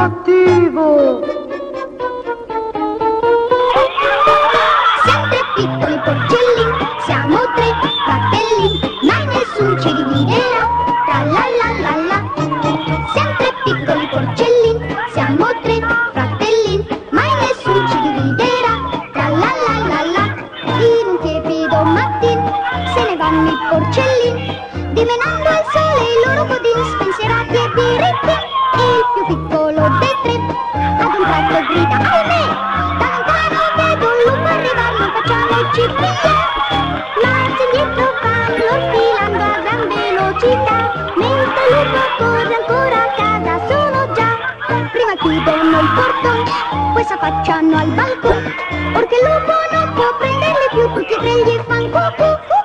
cattivo. Siamo tre piccoli porcellini, siamo tre fratelli, mai nessun ci dividerà, tra la la la la. Siamo tre piccoli porcellini, siamo tre fratelli, mai nessun ci dividerà, tra la la la la. In un tiepido mattino se ne vanno i porcellini, dimenando al sole i loro budini spensierati e biritti. Il più piccolo dei tre ad un tratto grida: ahimè! Da lontano vedo un lupo arrivar, non facciamo il cipria. Marcia indietro fanno filando a gran velocità, mentre il lupo corre ancora a casa solo già. Prima chiudono il portone, poi s'affacciano al balcone, or che il lupo non può prenderli più, tutti e tre gli fan cucù.